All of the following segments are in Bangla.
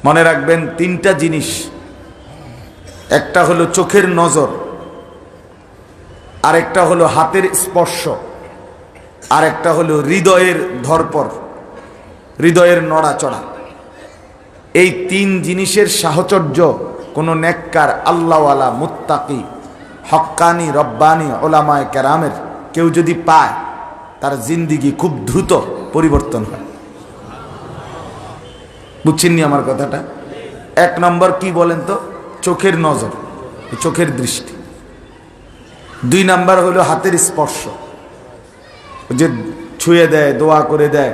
মনে রাখবেন তিনটা জিনিস, একটা হলো চোখের নজর, আরেকটা হলো হাতের স্পর্শ, আর একটা হলো হৃদয়ের ধরপর, হৃদয়ের নড়াচড়া। এই তিন জিনিসের সাহচর্য কোনো নেককার আল্লাহওয়ালা মুত্তাকি হক্কানি রব্বানি ওলামায়ে কেরামের কেউ যদি পায়, তার জিন্দিগি খুব দ্রুত পরিবর্তন হয়। বুঝছেননি আমার কথাটা? এক নম্বর কি বলেন তো? চোখের নজর, চোখের দৃষ্টি। দুই নাম্বার হলো হাতের স্পর্শ, যে ছুঁয়ে দেয়, দোয়া করে দেয়,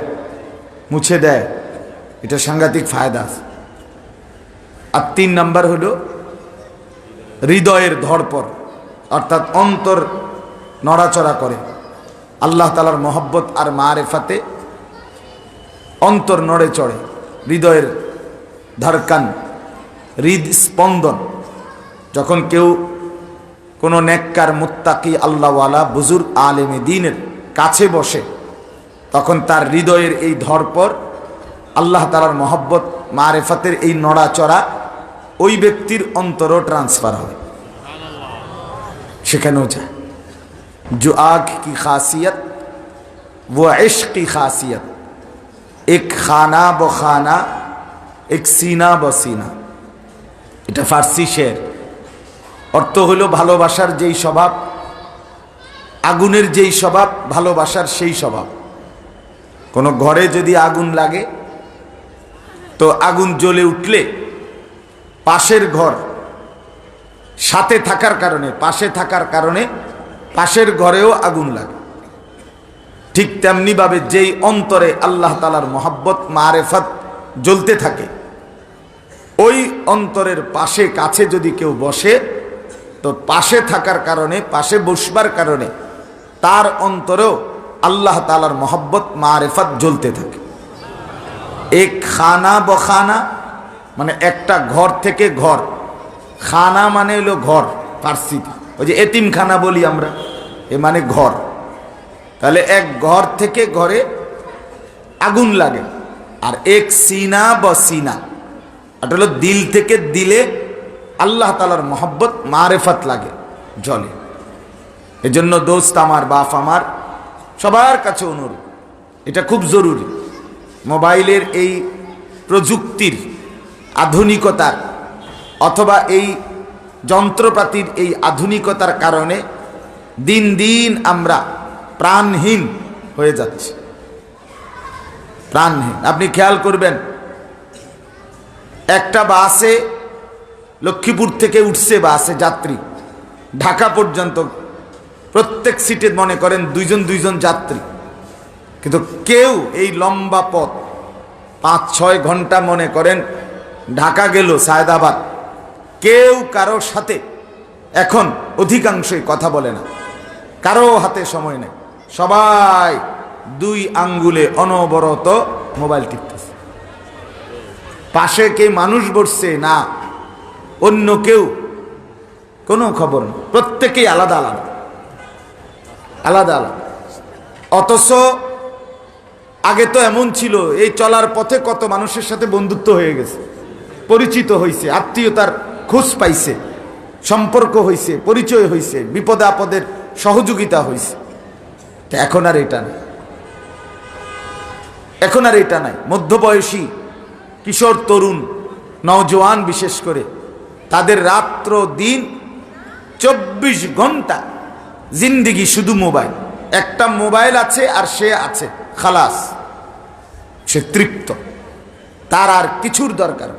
মুছে দেয়, এটা সাংঘাতিক ফায়দা আছে। আর তিন নাম্বার হলো হৃদয়ের ধড়পড়, অর্থাৎ অন্তর নড়াচড়া করে। আল্লাহ তাআলার মহব্বত আর মারেফাতে অন্তর নড়ে চড়ে, হৃদয়ের ধড়কান, হৃদ স্পন্দন। যখন কেউ কোনো নেককার মুত্তাকি আল্লাহওয়ালা বুজুর্গ আলেমে দ্বীনের কাছে বসে, তখন তার হৃদয়ের এই ধড়পড়, আল্লাহ তাআলার মহব্বত মারেফাতের এই নড়াচড়া ওই ব্যক্তির অন্তরও ট্রান্সফার হয়, সেখানেও যায়। जो आँख की खासियत वो इश्क की खासियत, एक खाना ब खाना एक सीना ब सीना। এটা ফার্সি শের। অর্থ হলো ভালোবাসার যেই স্বভাব, আগুনের যেই স্বভাব, ভালোবাসার সেই স্বভাব। কোনো ঘরে যদি আগুন লাগে, তো আগুন জ্বলে উঠলে পাশের ঘর সাথে থাকার কারণে, পাশে থাকার কারণে পাশের ঘরেও আগুন লাগে। ঠিক তেমনি ভাবে যেই অন্তরে আল্লাহ তাআলার মহব্বত মারেফত জ্বলতে থাকে, ওই অন্তরের পাশে কাছে যদি কেউ বসে, তো পাশে থাকার কারণে, পাশে বসবার কারণে তার অন্তরেও আল্লাহ তাআলার মহব্বত মারেফত জ্বলতে থাকে। এক খানা বখানা মানে একটা ঘর থেকে ঘর, খানা মানে হলো ঘর ফার্সিতে, ওই যে এতিমখানা বলি আমরা, এ মানে ঘর। তাহলে এক ঘর থেকে ঘরে আগুন লাগে। আর এক সিনা বসিনা, এটা হলো দিল থেকে দিলে আল্লাহ তাআলার মহব্বত মারেফত লাগে, জ্বলে। এজন্য দোস্ত আমার, বাপ আমার, সবার কাছে অনুরোধ, এটা খুব জরুরি। মোবাইলের এই প্রযুক্তির আধুনিকতার অথবা এই যন্ত্রপাতির এই আধুনিকতার কারণে দিন দিন আমরা প্রাণহীন হয়ে যাচ্ছি, প্রাণহীন। আপনি খেয়াল করবেন, একটা বাসে লক্ষ্মীপুর থেকে উঠছে, বাসে যাত্রী ঢাকা পর্যন্ত, প্রত্যেক সিটে মনে করেন দুইজন দুইজন যাত্রী, কিন্তু কেউ এই লম্বা পথ 5-6 ঘন্টা মনে করেন ঢাকা গেল, সায়দাবাদ, কেউ কারোর সাথে এখন অধিকাংশই কথা বলে না, কারো হাতে সময় নেই, সবাই 2 আঙ্গুলে অনবরত মোবাইল টিপতেছে। পাশে কে মানুষ বসছে না, অন্য কেউ, কোনো খবর নেই, প্রত্যেকেই আলাদা আলাদা আলাদা আলাদা। অথচ আগে তো এমন ছিল, এই চলার পথে কত মানুষের সাথে বন্ধুত্ব হয়ে গেছে, পরিচিত হয়েছে, আত্মীয়তার খোঁজ পাইছে, সম্পর্ক হয়েছে, পরিচয় হয়েছে, বিপদে আপদের সহযোগিতা হয়েছে। এখন আর এটা নাই, এখন আর এটা নাই। মধ্যবয়সী, কিশোর, তরুণ, নওজোয়ান বিশেষ করে, তাদের রাত্র দিন 24 ঘন্টা জিন্দিগি শুধু মোবাইল। একটা মোবাইল আছে আর সে আছে খালাস, সে তৃপ্ত, তার আর কিছুর দরকার।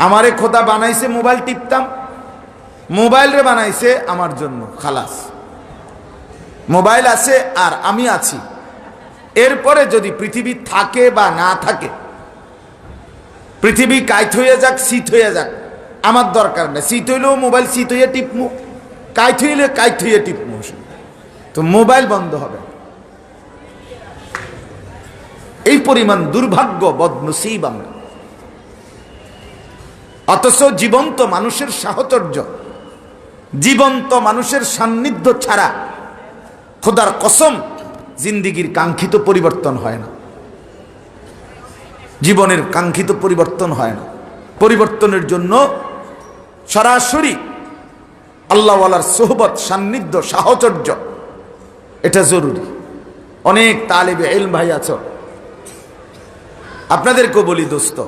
আমারে খোদা বানাইছে মোবাইল টিপতাম, মোবাইল রে বানাইছে আমার জন্য, খালাস। মোবাইল আছে আর আমি আছি, এরপরে যদি পৃথিবী থাকে বা না থাকে, পৃথিবী কাইত হয়ে যাক, শীত হয়ে যাক, আমার দরকার নেই। শীত হইলেও মোবাইল শীত হইয়া টিপমু, কাইত হইলে কাইত হইয়া টিপমু, তো মোবাইল বন্ধ হবে। এই পরিমাণ দুর্ভাগ্য, বদনসিব আমরা। অথচ জীবন্ত মানুষের সাহচর্য, জীবন্ত মানুষের সান্নিধ্য ছাড়া খোদার কসম জিন্দিগির কাঙ্ক্ষিত পরিবর্তন হয় না। জীবনের কাঙ্ক্ষিত পরিবর্তন হয় না। পরিবর্তনের জন্য সরাসরি আল্লাহওয়ালার সোহবত, সান্নিধ্য, সাহচর্য এটা জরুরি। অনেক তালেবে ইলম ভাই আছো, আপনাদেরকেও বলি দোস্ত,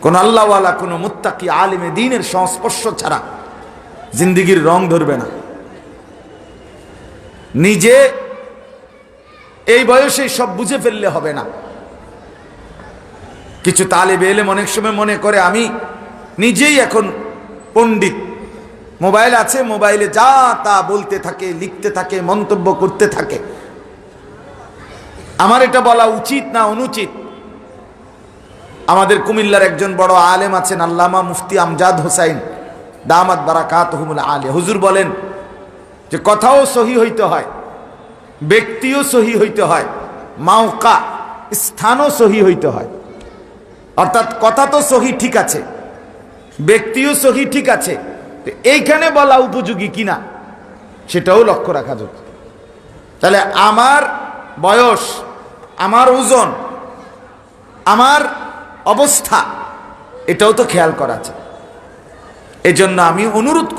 কোন আল্লাহওয়ালা, কোন মুত্তাকি আলিমে দ্বীনের সংস্পর্শ ছাড়া জিন্দেগির রং ধরবে না। নিজে এই বয়সে সব বুঝে ফেললে হবে না। কিছু তালেবে ইলম অনেক সময় মনে করে আমি নিজেই এখন পণ্ডিত, মোবাইল আছে, মোবাইলে যা তা বলতে থাকে, লিখতে থাকে, মন্তব্য করতে থাকে। আমার এটা বলা উচিত না অনুচিত? আমাদের কুমিল্লার একজন বড় আলেম আছেন, আল্লামা মুফতি আমজাদ হোসাইন দামাত বারাকাতুহুমুল আলিয়া। হুজুর বলেন যে কথাও সহি হইতে হয়, ব্যক্তিও সহি হইতে হয়, মাওকা স্থানও সহি হইতে হয়। অর্থাৎ কথা তো সহি ঠিক আছে, ব্যক্তিও সহি ঠিক আছে, এইখানে বলা উপযোগী কিনা সেটাও লক্ষ্য রাখা যাবে। তাহলে আমার বয়স, আমার ওজন, আমার অবস্থা, এটাও তো খেয়াল করা আছে। এজন্য আমি অনুরোধ